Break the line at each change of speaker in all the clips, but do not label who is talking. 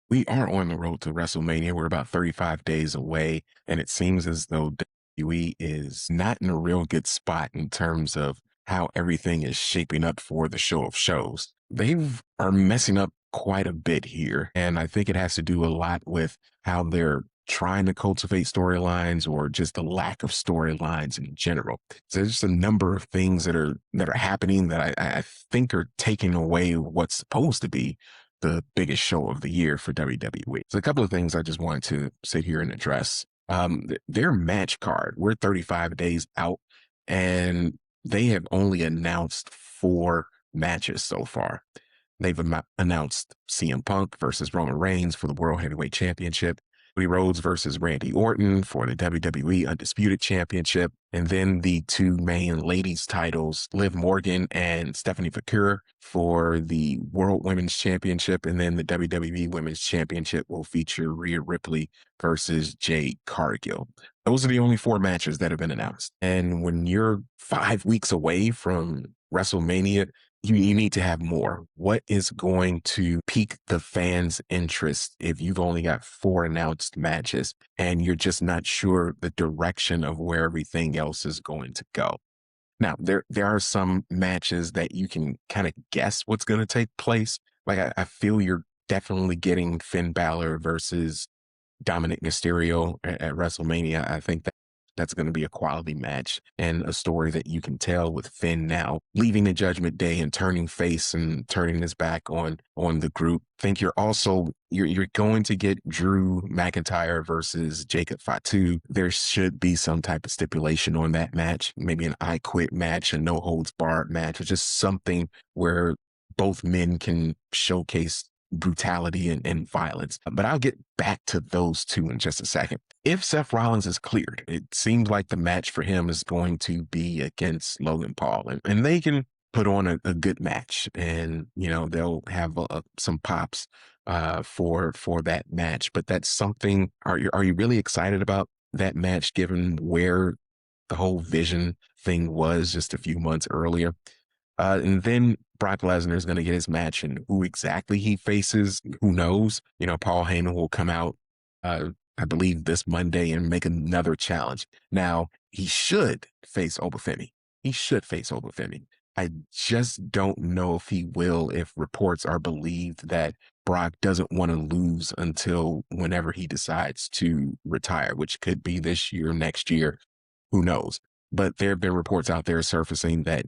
We are on the road to WrestleMania. We're about 35 days away, and it seems as though WWE is not in a real good spot in terms of how everything is shaping up for the show of shows. They are messing up quite a bit here, and I think it has to do a lot with how they're trying to cultivate storylines or just the lack of storylines in general. So there's just a number of things that are happening that I think are taking away what's supposed to be the biggest show of the year for WWE. So a couple of things I just wanted to sit here and address. Their match card, we're 35 days out, and they have only announced 4 matches so far. They've announced CM Punk versus Roman Reigns for the World Heavyweight Championship, Cody Rhodes versus Randy Orton for the WWE Undisputed Championship, and then the 2 main ladies titles, Liv Morgan and Stephanie McCure for the World Women's Championship, and then the WWE Women's Championship will feature Rhea Ripley versus Jade Cargill. Those are the only 4 matches that have been announced. And when you're 5 weeks away from WrestleMania, you need to have more. What is going to pique the fans' interest if you've only got 4 announced matches and you're just not sure the direction of where everything else is going to go? Now, there are some matches that you can kind of guess what's going to take place. Like I feel you're definitely getting Finn Balor versus Dominic Mysterio at WrestleMania. I think that's going to be a quality match and a story that you can tell with Finn now leaving the Judgment Day and turning face and turning his back on the group. I think you're going to get Drew McIntyre versus Jacob Fatu. There should be some type of stipulation on that match, maybe an I Quit match, a no holds barred match, or just something where both men can showcase brutality and violence. But I'll get back to those two in just a second. If Seth Rollins is cleared, it seems like the match for him is going to be against Logan Paul, and they can put on a good match, and they'll have some pops for that match. But that's something. Are you really excited about that match, given where the whole Vision thing was just a few months earlier? And then Brock Lesnar is going to get his match, and who exactly he faces, who knows? Paul Heyman will come out, I believe, this Monday and make another challenge. Now, he should face Obafemi. He should face Obafemi. I just don't know if he will, if reports are believed that Brock doesn't want to lose until whenever he decides to retire, which could be this year, next year, who knows? But there have been reports out there surfacing that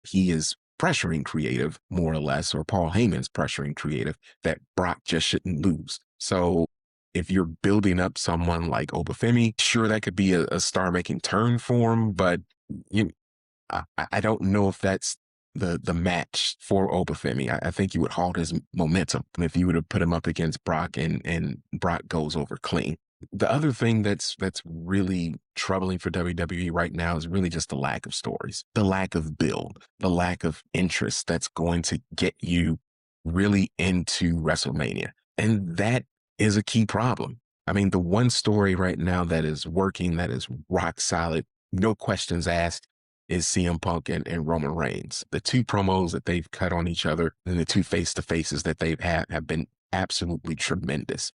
he is pressuring creative, more or less, or Paul Heyman's pressuring creative, that Brock just shouldn't lose. So if you're building up someone like Obafemi, sure, that could be a star-making turn for him, but I don't know if that's the match for Obafemi. I think you would halt his momentum if you would have put him up against Brock and Brock goes over clean. The other thing that's really troubling for WWE right now is really just the lack of stories, the lack of build, the lack of interest that's going to get you really into WrestleMania. And that is a key problem. I mean, the one story right now that is working, that is rock solid, no questions asked, is CM Punk and Roman Reigns. The 2 promos that they've cut on each other and the 2 face-to-faces that they've had have been absolutely tremendous.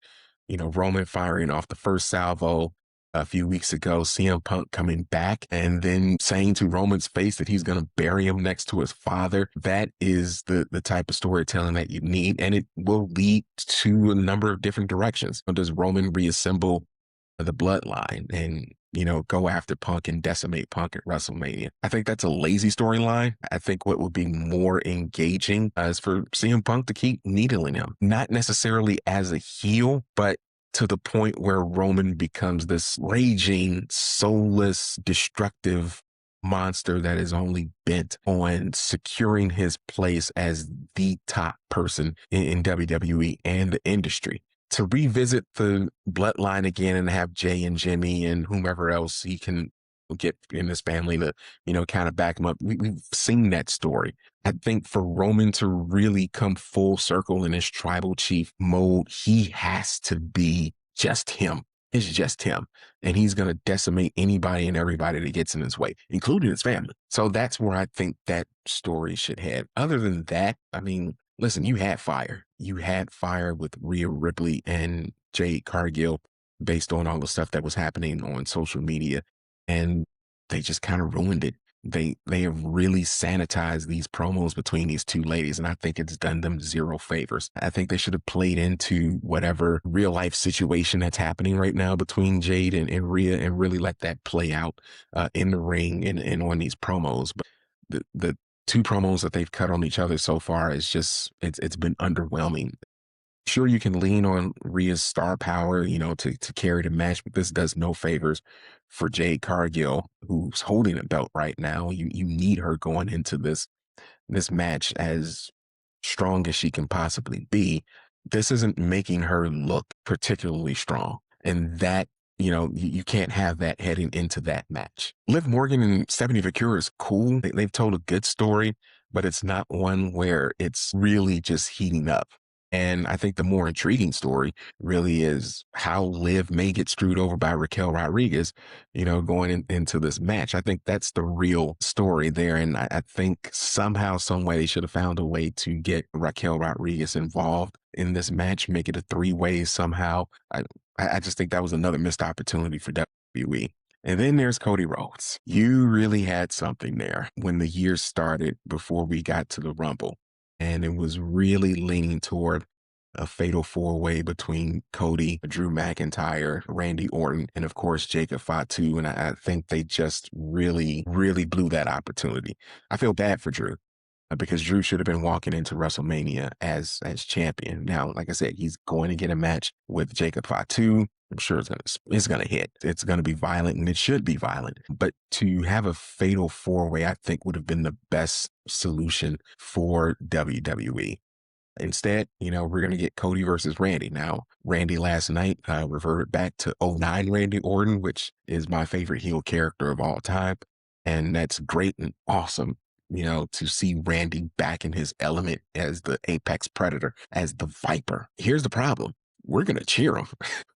Roman firing off the first salvo a few weeks ago, CM Punk coming back and then saying to Roman's face that he's going to bury him next to his father. That is the type of storytelling that you need, and it will lead to a number of different directions. Does Roman reassemble the bloodline and go after Punk and decimate Punk at WrestleMania? I think that's a lazy storyline. I think what would be more engaging is for CM Punk to keep needling him, not necessarily as a heel, but to the point where Roman becomes this raging, soulless, destructive monster that is only bent on securing his place as the top person in WWE and the industry. To revisit the bloodline again and have Jay and Jimmy and whomever else he can get in his family to, kind of back him up. We've seen that story. I think for Roman to really come full circle in his tribal chief mode, he has to be just him. It's just him. And he's going to decimate anybody and everybody that gets in his way, including his family. So that's where I think that story should head. Other than that, I mean, Listen, you had fire. You had fire with Rhea Ripley and Jade Cargill based on all the stuff that was happening on social media. And they just kind of ruined it. They have really sanitized these promos between these two ladies, and I think it's done them zero favors. I think they should have played into whatever real life situation that's happening right now between Jade and Rhea and really let that play out in the ring and on these promos. But the two promos that they've cut on each other so far is just it's been underwhelming. Sure, you can lean on Rhea's star power, to carry the match, but this does no favors for Jade Cargill, who's holding a belt right now. You need her going into this match as strong as she can possibly be. This isn't making her look particularly strong. And that, you can't have that heading into that match. Liv Morgan and Stephanie Victoria is cool. They've told a good story, but it's not one where it's really just heating up. And I think the more intriguing story really is how Liv may get screwed over by Raquel Rodriguez, going into this match. I think that's the real story there. And I think somehow, some way they should have found a way to get Raquel Rodriguez involved in this match, make it a three-way somehow. I just think that was another missed opportunity for WWE. And then there's Cody Rhodes. You really had something there when the year started before we got to the Rumble. And it was really leaning toward a fatal four-way between Cody, Drew McIntyre, Randy Orton, and of course, Jacob Fatu. And I think they just really, really blew that opportunity. I feel bad for Drew because Drew should have been walking into WrestleMania as champion. Now, like I said, he's going to get a match with Jacob Fatu. I'm sure it's gonna hit. It's gonna be violent, and it should be violent. But to have a fatal four-way, I think would have been the best solution for WWE. Instead, we're going to get Cody versus Randy. Now, Randy last night reverted back to '09 Randy Orton, which is my favorite heel character of all time. And that's great and awesome, to see Randy back in his element as the apex predator, as the Viper. Here's the problem. We're going to cheer him.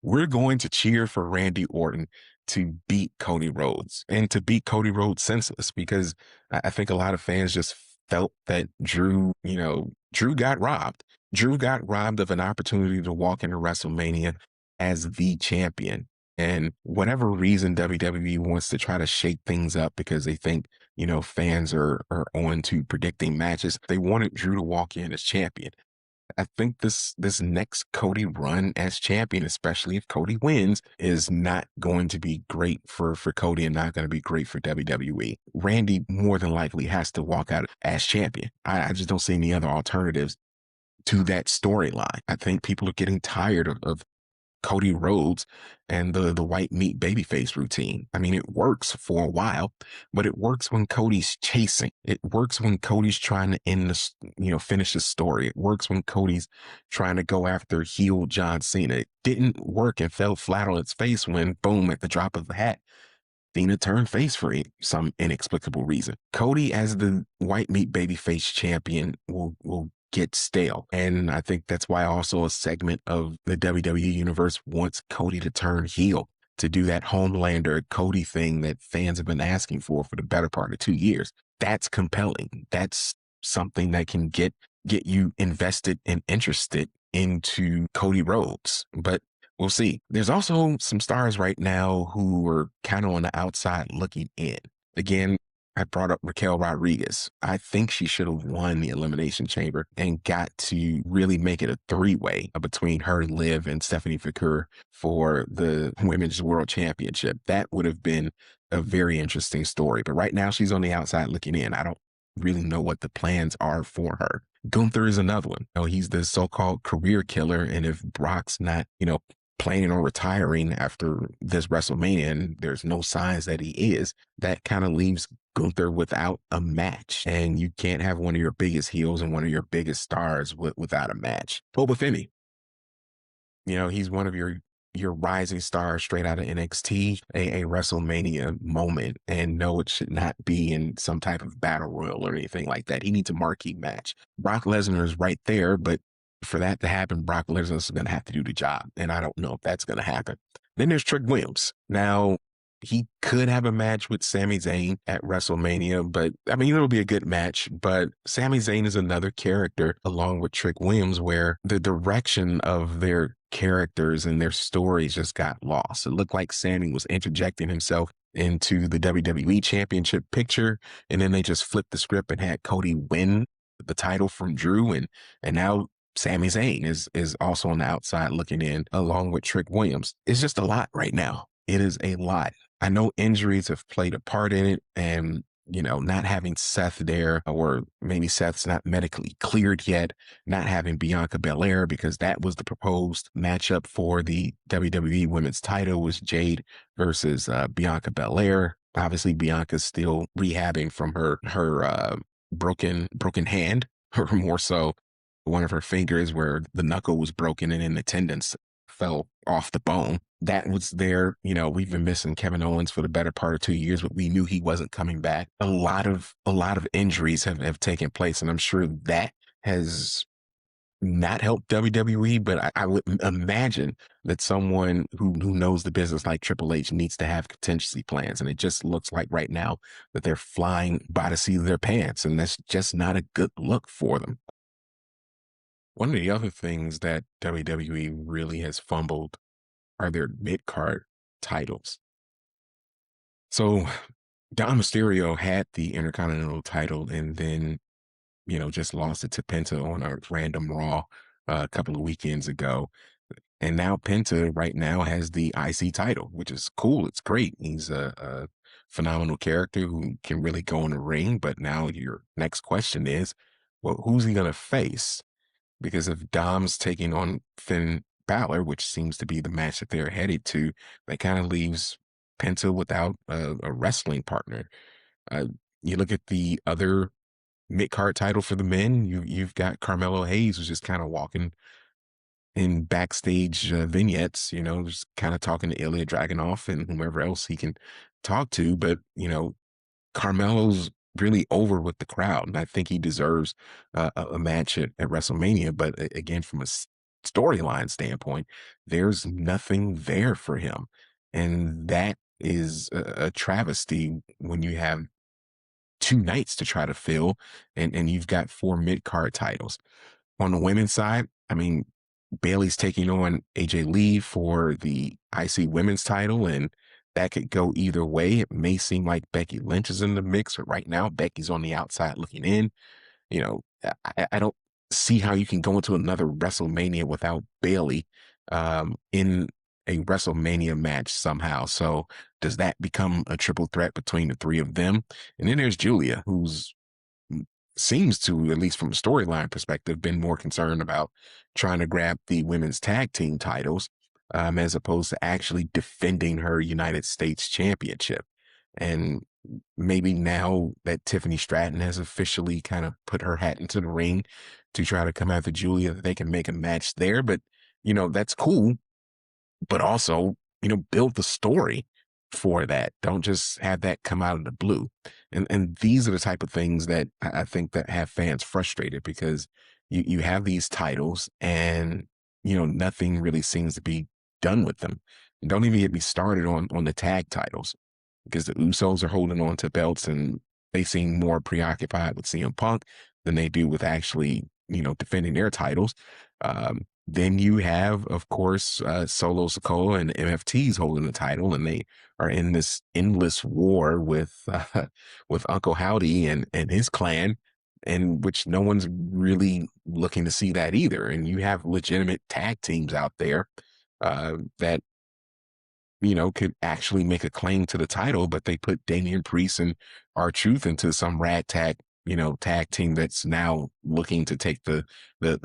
We're going to cheer for Randy Orton to beat Cody Rhodes and to beat Cody Rhodes senseless, because I think a lot of fans just felt that Drew got robbed. Drew got robbed of an opportunity to walk into WrestleMania as the champion. And whatever reason WWE wants to try to shake things up because they think, fans are on to predicting matches. They wanted Drew to walk in as champion. I think this next Cody run as champion, especially if Cody wins, is not going to be great for Cody and not going to be great for WWE. Randy more than likely has to walk out as champion. I just don't see any other alternatives to that storyline. I think people are getting tired of Cody Rhodes and the white meat babyface routine. I mean, it works for a while, but it works when Cody's chasing. It works when Cody's trying to finish the story. It works when Cody's trying to go after heel John Cena. It didn't work and fell flat on its face when, boom, at the drop of the hat, Cena turned face for some inexplicable reason. Cody as the white meat babyface champion will get stale. And I think that's why also a segment of the WWE universe wants Cody to turn heel, to do that Homelander Cody thing that fans have been asking for the better part of 2 years. That's compelling. That's something that can get you invested and interested into Cody Rhodes. But we'll see. There's also some stars right now who are kind of on the outside looking in. Again, I brought up Raquel Rodriguez. I think she should have won the Elimination Chamber and got to really make it a three-way between her, Liv, and Stephanie Victoria for the Women's World Championship. That would have been a very interesting story. But right now, she's on the outside looking in. I don't really know what the plans are for her. Gunther is another one. He's the so-called career killer. And if Brock's not, planning on retiring after this WrestleMania, and there's no signs that he is, that kind of leaves Gunther without a match. And you can't have one of your biggest heels and one of your biggest stars without a match. Boba Fett, he's one of your rising stars straight out of NXT, a WrestleMania moment. And no, it should not be in some type of battle royal or anything like that. He needs a marquee match. Brock Lesnar is right there, but for that to happen, Brock Lesnar is going to have to do the job. And I don't know if that's going to happen. Then there's Trick Williams. Now, he could have a match with Sami Zayn at WrestleMania, but I mean, it'll be a good match. But Sami Zayn is another character along with Trick Williams where the direction of their characters and their stories just got lost. It looked like Sami was interjecting himself into the WWE Championship picture, and then they just flipped the script and had Cody win the title from Drew, and now Sami Zayn is also on the outside looking in along with Trick Williams. It's just a lot right now. It is a lot. I know injuries have played a part in it, and not having Seth there, or maybe Seth's not medically cleared yet, not having Bianca Belair because that was the proposed matchup for the WWE Women's title was Jade versus Bianca Belair. Obviously, Bianca's still rehabbing from her broken hand, or more so, one of her fingers where the knuckle was broken and in attendance fell off the bone. That was there. We've been missing Kevin Owens for the better part of 2 years, but we knew he wasn't coming back. A lot of injuries have taken place, and I'm sure that has not helped WWE. But I would imagine that someone who knows the business like Triple H needs to have contingency plans, and it just looks like right now that they're flying by the seat of their pants, and that's just not a good look for them. One of the other things that WWE really has fumbled are their mid card titles. So Dom Mysterio had the Intercontinental title and then, just lost it to Penta on a random Raw a couple of weekends ago. And now Penta right now has the IC title, which is cool. It's great. He's a phenomenal character who can really go in the ring. But now your next question is, well, who's he going to face? Because if Dom's taking on Finn Balor, which seems to be the match that they're headed to, that kind of leaves Penta without a wrestling partner. Uh, you look at the other mid card title for the men. You've got Carmelo Hayes, who's just kind of walking in backstage vignettes, just kind of talking to Ilya Dragunov and whomever else he can talk to. But Carmelo's really over with the crowd, and I think he deserves a match at WrestleMania. But again, from a storyline standpoint, there's nothing there for him, and that is a travesty when you have two nights to try to fill, and you've got four mid card titles. On the women's side, I mean, Bailey's taking on AJ Lee for the IC women's title, and that could go either way. It may seem like Becky Lynch is in the mix, but right now Becky's on the outside looking in. I don't see how you can go into another WrestleMania without Bailey in a WrestleMania match somehow. So does that become a triple threat between the three of them? And then there's Julia, who's seems to, at least from a storyline perspective, been more concerned about trying to grab the women's tag team titles as opposed to actually defending her United States championship. And maybe now that Tiffany Stratton has officially kind of put her hat into the ring to try to come after Julia, that they can make a match there. But, that's cool, but also, build the story for that. Don't just have that come out of the blue. And these are the type of things that I think that have fans frustrated because you have these titles and nothing really seems to be done with them. Don't even get me started on the tag titles because the Usos are holding on to belts and they seem more preoccupied with CM Punk than they do with actually, defending their titles. Then you have, of course, Solo Sikoa and MFTs holding the title, and they are in this endless war with with Uncle Howdy and his clan, and which no one's really looking to see that either. And you have legitimate tag teams out there that could actually make a claim to the title, but they put Damian Priest and R-Truth into some ragtag, tag team that's now looking to take the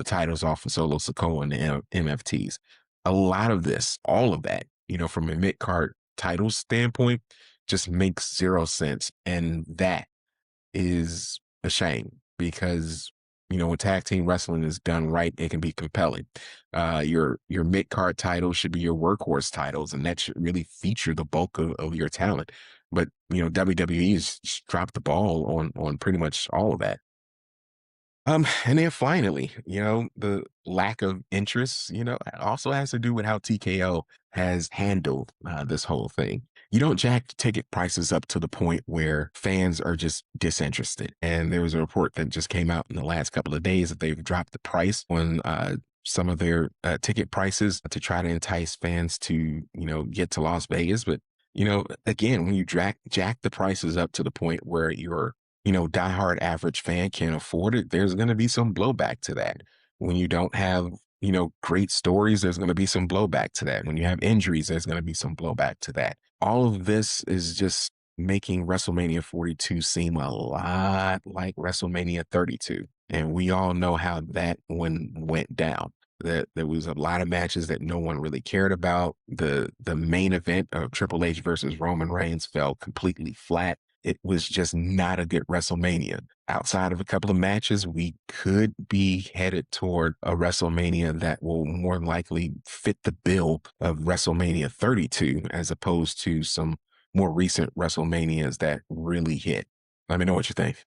titles off of Solo Sikoa and the MFTs. A lot of this, all of that, from a mid card title standpoint, just makes zero sense. And that is a shame because when tag team wrestling is done right, it can be compelling. Your mid card titles should be your workhorse titles, and that should really feature the bulk of your talent. But WWE has just dropped the ball on pretty much all of that. And then finally, the lack of interest, also has to do with how TKO has handled this whole thing. you don't jack ticket prices up to the point where fans are just disinterested. And there was a report that just came out in the last couple of days that they've dropped the price on some of their ticket prices to try to entice fans to, get to Las Vegas. But, again, when you jack the prices up to the point where your, diehard average fan can't afford it, there's going to be some blowback to that. When you don't have, great stories, there's going to be some blowback to that. When you have injuries, there's going to be some blowback to that. All of this is just making WrestleMania 42 seem a lot like WrestleMania 32. And we all know how that one went down. That there was a lot of matches that no one really cared about. The main event of Triple H versus Roman Reigns fell completely flat. It was just not a good WrestleMania. Outside of a couple of matches, we could be headed toward a WrestleMania that will more likely fit the bill of WrestleMania 32 as opposed to some more recent WrestleManias that really hit. Let me know what you think.